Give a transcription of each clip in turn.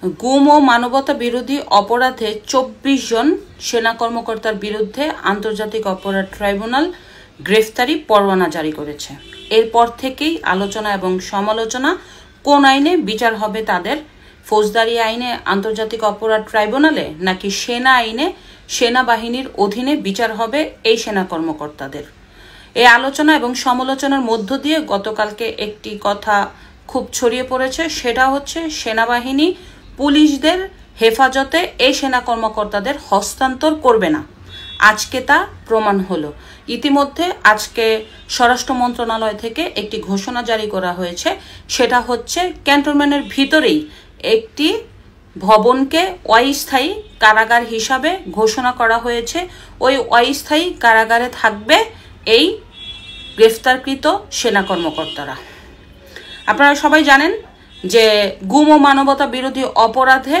গুম ও মানবতা বিরোধী অপরাধে 24 জন সেনা কর্মকর্তার বিরুদ্ধে আন্তর্জাতিক অপরাধ ট্রাইব্যুনাল গ্রেফতারি পরোয়ানা জারি করেছে। এরপর থেকেই আলোচনা এবং সমালোচনা কোন আইনে বিচার হবে তাদের, ফৌজদারি আইনে আন্তর্জাতিক অপরাধ ট্রাইব্যুনালে নাকি সেনা আইনে সেনাবাহিনীর অধীনে বিচার হবে এই সেনা কর্মকর্তাদের। এই আলোচনা এবং সমালোচনার মধ্য দিয়ে গতকালকে একটি কথা খুব ছড়িয়ে পড়েছে, সেটা হচ্ছে সেনাবাহিনী পুলিশদের হেফাজতে এই সেনা কর্মকর্তাদের হস্তান্তর করবে না। আজকে তা প্রমাণ হলো। ইতিমধ্যে আজকে স্বরাষ্ট্র মন্ত্রণালয় থেকে একটি ঘোষণা জারি করা হয়েছে, সেটা হচ্ছে ক্যান্টনমেন্টের ভিতরেই একটি ভবনকে অস্থায়ী কারাগার হিসাবে ঘোষণা করা হয়েছে। ওই অস্থায়ী কারাগারে থাকবে এই গ্রেফতারকৃত সেনা কর্মকর্তারা। আপনারা সবাই জানেন যে গুম ও মানবতা বিরোধী অপরাধে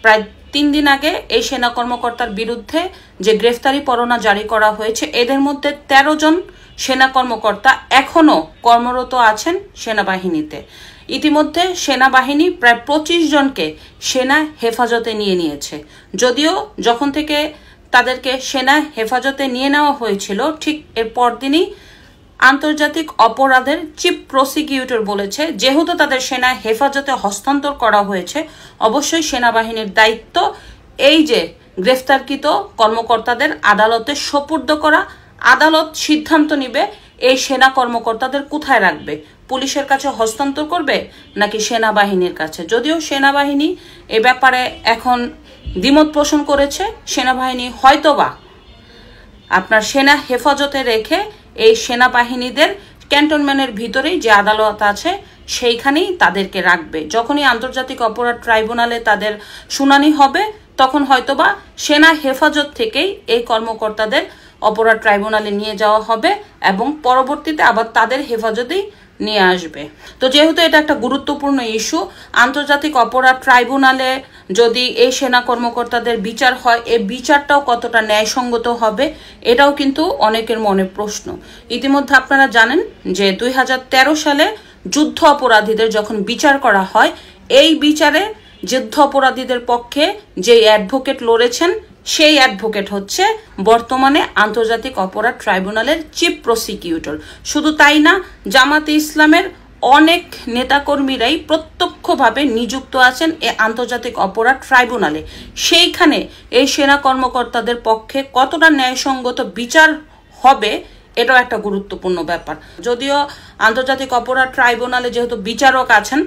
প্রায় 3 দিন আগে এই সেনা কর্মকর্তার বিরুদ্ধে যে গ্রেফতারি পরোয়ানা জারি করা হয়েছে, এদের মধ্যে 13 জন সেনা কর্মকর্তা এখনো কর্মরত আছেন সেনাবাহিনীতে। ইতিমধ্যে সেনাবাহিনী প্রায় 25 জনকে সেনা হেফাজতে নিয়ে নিয়েছে। যদিও যখন থেকে তাদেরকে সেনা হেফাজতে নিয়ে নেওয়া হয়েছিল, ঠিক এর পরদিনই আন্তর্জাতিক অপরাধের চিফ প্রসিকিউটর বলেছে যেহেতু তাদের সেনা হেফাজতে হস্তান্তর করা হয়েছে, অবশ্যই সেনাবাহিনীর দায়িত্ব এই যে গ্রেফতারকৃত কর্মকর্তাদের আদালতে সোপর্দ করা। আদালত সিদ্ধান্ত নিবে এই সেনা কর্মকর্তাদের কোথায় রাখবে, পুলিশের কাছে হস্তান্তর করবে নাকি সেনাবাহিনীর কাছে। যদিও সেনাবাহিনী এ ব্যাপারে এখন দ্বিমত পোষণ করেছে, সেনাবাহিনী হয়তোবা আপনার সেনা হেফাজতে রেখে এই সেনাবাহিনীদের ক্যান্টনমেন্টের ভিতরেই যে আদালত আছে সেইখানেই তাদেরকে রাখবে। যখনই আন্তর্জাতিক অপরাধ ট্রাইব্যুনালে তাদের শুনানি হবে, তখন হয়তোবা সেনা হেফাজত থেকেই এই কর্মকর্তাদের অপরাধ ট্রাইব্যুনালে নিয়ে যাওয়া হবে এবং পরবর্তীতে আবার তাদের হেফাজতেই নিয়ে আসবে। তো যেহেতু এটা একটা গুরুত্বপূর্ণ ইস্যু, আন্তর্জাতিক অপরাধ ট্রাইব্যুনালে যদি এই সেনা কর্মকর্তাদের বিচার হয়, এই বিচারটাও কতটা ন্যায়সঙ্গত হবে, এটাও কিন্তু অনেকের মনে প্রশ্ন। ইতিমধ্যে আপনারা জানেন যে 2013 সালে যুদ্ধ অপরাধীদের যখন বিচার করা হয়, এই বিচারে যুদ্ধ অপরাধীদের পক্ষে যে অ্যাডভোকেট লড়েছেন, সেই অ্যাডভোকেট হচ্ছে বর্তমানে আন্তর্জাতিক অপরাধ ট্রাইব্যুনালের চিফ প্রসিকিউটর। শুধু তাই না, জামাতে ইসলামের অনেক নেতাকর্মীরাই প্রত্যক্ষভাবে নিযুক্ত আছেন এই আন্তর্জাতিক অপরাধ ট্রাইব্যুনালে। সেইখানে এই সেনা কর্মকর্তাদের পক্ষে কতটা ন্যায়সঙ্গত বিচার হবে, এটাও একটা গুরুত্বপূর্ণ ব্যাপার। যদিও আন্তর্জাতিক অপরাধ ট্রাইব্যুনালে যেহেতু বিচারক আছেন,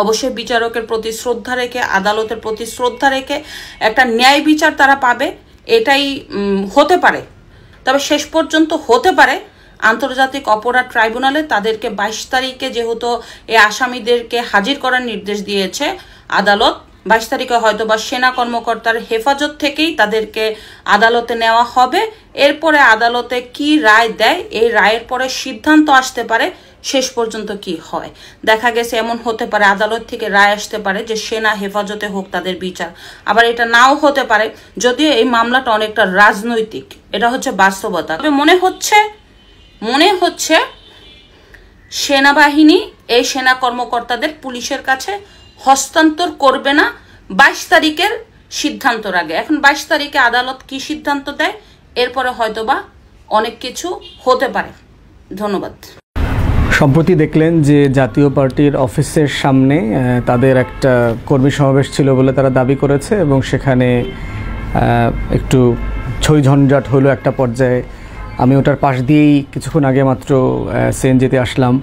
অবশ্যই বিচারকের প্রতি শ্রদ্ধা রেখে, আদালতের প্রতি শ্রদ্ধা রেখে একটা ন্যায় বিচার তারা পাবে, এটাই হতে পারে। তবে শেষ পর্যন্ত হতে পারে আন্তর্জাতিক অপরাধ ট্রাইব্যুনালে তাদেরকে 22 তারিখে যেহেতু এই আসামিদেরকে হাজির করার নির্দেশ দিয়েছে আদালত, 22 তারিখে হয়তো বা সেনা কর্মকর্তার হেফাজত থেকেই তাদেরকে আদালতে নেওয়া হবে। এরপরে আদালতে কি রায় দেয়, এই রায়ের পরে সিদ্ধান্ত আসতে পারে শেষ পর্যন্ত কি হয়। দেখা গেছে এমন হতে পারে আদালত থেকে রায় আসতে পারে যে সেনা হেফাজতে হোক তাদের বিচার, আবার এটা নাও হতে পারে। যদিও এই মামলাটা অনেকটা রাজনৈতিক, এটা হচ্ছে বাস্তবতা। তবে মনে হচ্ছে সেনাবাহিনী এই সেনা কর্মকর্তাদের পুলিশের কাছে হস্তান্তর করবে না 22 তারিখের সিদ্ধান্তর আগে। এখন 22 তারিখে আদালত কি সিদ্ধান্ত দেয়, এরপরে হয়তোবা অনেক কিছু হতে পারে। ধন্যবাদ। সম্প্রতি দেখলেন যে জাতীয় পার্টির অফিসের সামনে তাদের একটা কর্মী সমাবেশ ছিল বলে তারা দাবি করেছে এবং সেখানে একটু ছই ঝঞ্ঝাট হলো একটা পর্যায়ে। আমি ওটার পাশ দিয়েই কিছুক্ষণ আগে মাত্র সিএনজিতে আসলাম,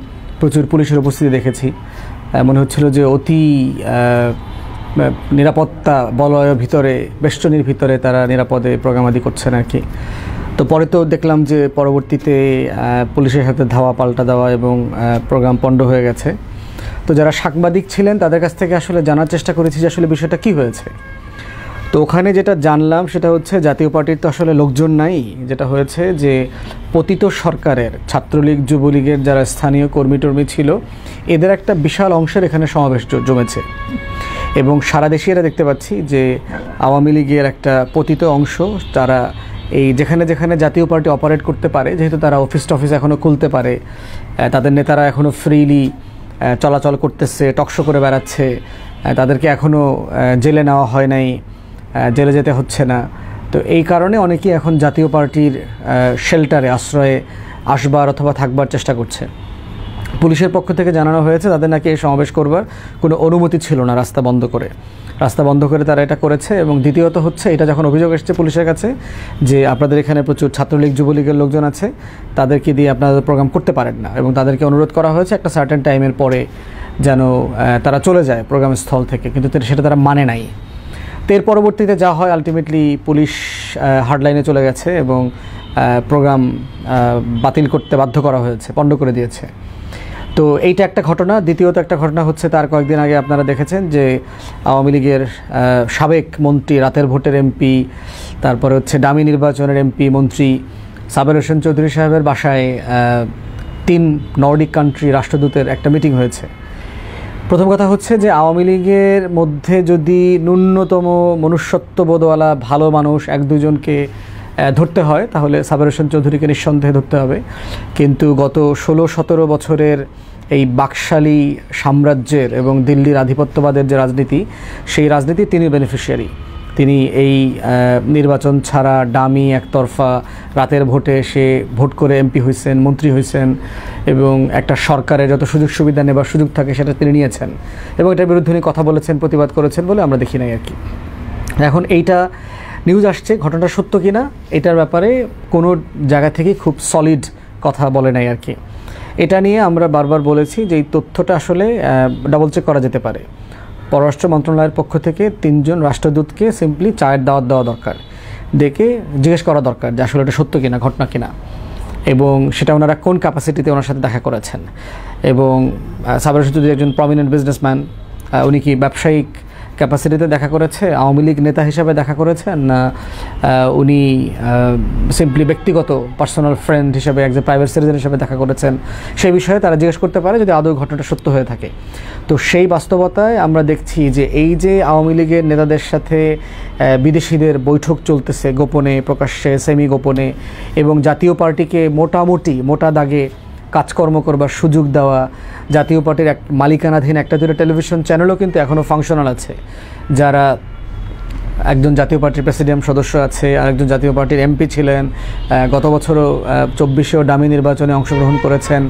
প্রচুর পুলিশের উপস্থিতি দেখেছি। মনে হচ্ছিল যে অতি নিরাপত্তা বলয়ের ভিতরে, বেষ্টনীর ভিতরে তারা নিরাপদে প্রোগ্রামাদি করছেন আর কি। তো পরে তো দেখলাম যে পরবর্তীতে পুলিশের সাথে ধাওয়া পাল্টা দেওয়া এবং প্রোগ্রাম পণ্ড হয়ে গেছে। তো যারা সাংবাদিক ছিলেন তাদের কাছ থেকে আসলে জানার চেষ্টা করেছি যে আসলে বিষয়টা কী হয়েছে। তো ওখানে যেটা জানলাম সেটা হচ্ছে জাতীয় পার্টির তো আসলে লোকজন নাই। যেটা হয়েছে যে পতিত সরকারের ছাত্রলীগ, যুবলীগের যারা স্থানীয় কর্মী টর্মী ছিল, এদের একটা বিশাল অংশের এখানে সমাবেশ জমেছে এবং সারা দেশে এরা দেখতে পাচ্ছি যে আওয়ামী লীগের একটা পতিত অংশ, তারা এই যেখানে যেখানে জাতীয় পার্টি অপারেট করতে পারে, যেহেতু তারা অফিস টফিস এখনও খুলতে পারে, তাদের নেতারা এখনও ফ্রিলি চলাচল করতেছে, টকশো করে বেড়াচ্ছে, তাদেরকে এখনও জেলে নেওয়া হয় নাই, জেলে যেতে হচ্ছে না। তো এই কারণে অনেকেই এখন জাতীয় পার্টির শেল্টারে, আশ্রয়ে আসবার অথবা থাকবার চেষ্টা করছে। পুলিশের পক্ষ থেকে জানানো হয়েছে তাদের নাকি এই সমাবেশ করবার কোনো অনুমতি ছিল না, রাস্তা বন্ধ করে তারা এটা করেছে। এবং দ্বিতীয়ত হচ্ছে, এটা যখন অভিযোগ এসেছে পুলিশের কাছে যে আপনাদের এখানে প্রচুর ছাত্রলীগ যুবলীগের লোকজন আছে, তাদেরকে দিয়ে আপনারা প্রোগ্রাম করতে পারেন না, এবং তাদেরকে অনুরোধ করা হয়েছে একটা সার্টেন টাইমের পরে যেন তারা চলে যায় প্রোগ্রাম স্থল থেকে, কিন্তু সেটা তারা মানে নাই। তো এর পরবর্তীতে যা হয়, আলটিমেটলি পুলিশ হার্ডলাইনে চলে গেছে এবং প্রোগ্রাম বাতিল করতে বাধ্য করা হয়েছে, পণ্ড করে দিয়েছে। তো এইটা একটা ঘটনা। দ্বিতীয়ত একটা ঘটনা হচ্ছে, তার কয়েকদিন আগে আপনারা দেখেছেন যে আওয়ামী লীগের সাবেক মন্ত্রী, রাতের ভোটের এমপি, তারপরে হচ্ছে ডামি নির্বাচনের এমপি মন্ত্রী সাবের হোসেন চৌধুরী সাহেবের বাসায় 3 নর্ডিক কান্ট্রি রাষ্ট্রদূতের একটা মিটিং হয়েছে। প্রথম কথা হচ্ছে যে আওয়ামী লীগের মধ্যে যদি ন্যূনতম মনুষ্যত্ববোধওয়ালা ভালো মানুষ 1-2 জনকে ধরতে হয়, তাহলে সাবের হোসেন চৌধুরীকে নিঃসন্দেহে ধরতে হবে। কিন্তু গত 16-17 বছরের এই বাকশালী সাম্রাজ্যের এবং দিল্লির আধিপত্যবাদের যে রাজনীতি, সেই রাজনীতির তিনি বেনিফিশিয়ারি। তিনি এই নির্বাচন ছাড়া ডামি একতরফা রাতের ভোটে সে ভোট করে এমপি হয়েছেন, মন্ত্রী হয়েছেন, এবং একটা সরকারের যত সুযোগ সুবিধা নেবার সুযোগ থাকে সেটা তিনি নিয়েছেন, এবং এটার বিরুদ্ধে উনি কথা বলেছেন, প্রতিবাদ করেছেন বলে আমরা দেখি নাই আর কি। এখন এইটা নিউজ আসছে, ঘটনাটা সত্য কিনা এটার ব্যাপারে কোনো জায়গা থেকে খুব সলিড কথা বলে নাই আর কি। এটা নিয়ে আমরা বারবার বলেছি যে এই তথ্যটা আসলে ডাবল চেক করা যেতে পারে। পররাষ্ট্র মন্ত্রণালয়ের পক্ষ থেকে 3 জন রাষ্ট্রদূতকে সিম্পলি চায়ের দাওয়াত দেওয়া দরকার, ডেকে জিজ্ঞেস করা দরকার যে আসলে এটা সত্য কিনা, ঘটনা কিনা, এবং সেটা ওনারা কোন ক্যাপাসিটিতে ওনার সাথে দেখা করেছেন। এবং সাবের হোসেন চৌধুরী একজন প্রমিনেন্ট বিজনেসম্যান, উনি কি ব্যবসায়িক ক্যাপাসিটিতে দেখা করেছে, আওয়ামী লীগ নেতা হিসাবে দেখা করেছেন, না উনি সিম্পলি ব্যক্তিগত পার্সোনাল ফ্রেন্ড হিসাবে, একজন প্রাইভেট সিটিজেন হিসাবে দেখা করেছেন, সেই বিষয়ে তারা জিজ্ঞেস করতে পারে যদি আদৌ ঘটনাটা সত্য হয়ে থাকে। তো সেই বাস্তবতায় আমরা দেখছি যে এই যে আওয়ামী লীগের নেতাদের সাথে বিদেশিদের বৈঠক চলতেছে, গোপনে, প্রকাশ্যে, সেমি গোপনে, এবং জাতীয় পার্টিকে মোটা দাগে কাজকর্ম করবার সুযোগ দেওয়া, জাতীয় পার্টির মালিকানাধীন 1-2 টেলিভিশন চ্যানেলও কিন্তু এখনও ফাংশনাল আছে, যারা একজন জাতীয় পার্টির প্রেসিডিয়াম সদস্য আছে, আরেকজন জাতীয় পার্টির এমপি ছিলেন, গত বছরও 24-এও ডামি নির্বাচনে অংশগ্রহণ করেছেন।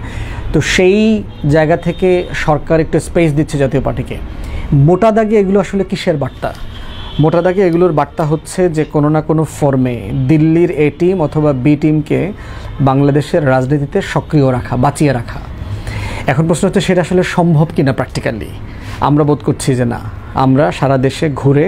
তো সেই জায়গা থেকে সরকার একটু স্পেস দিচ্ছে জাতীয় পার্টিকে। মোটা দাগে এগুলো আসলে কিসের বার্তা? মোটা দাগে এগুলোর বার্তা হচ্ছে যে কোনো না কোনো ফর্মে দিল্লির এ টিম অথবা বি টিমকে বাংলাদেশের রাজনীতিতে সক্রিয় রাখা, বাঁচিয়ে রাখা। এখন প্রশ্ন হচ্ছে সেটা আসলে সম্ভব কিনা প্র্যাকটিক্যালি। আমরা বোধ করছি যে না। আমরা সারা দেশে ঘুরে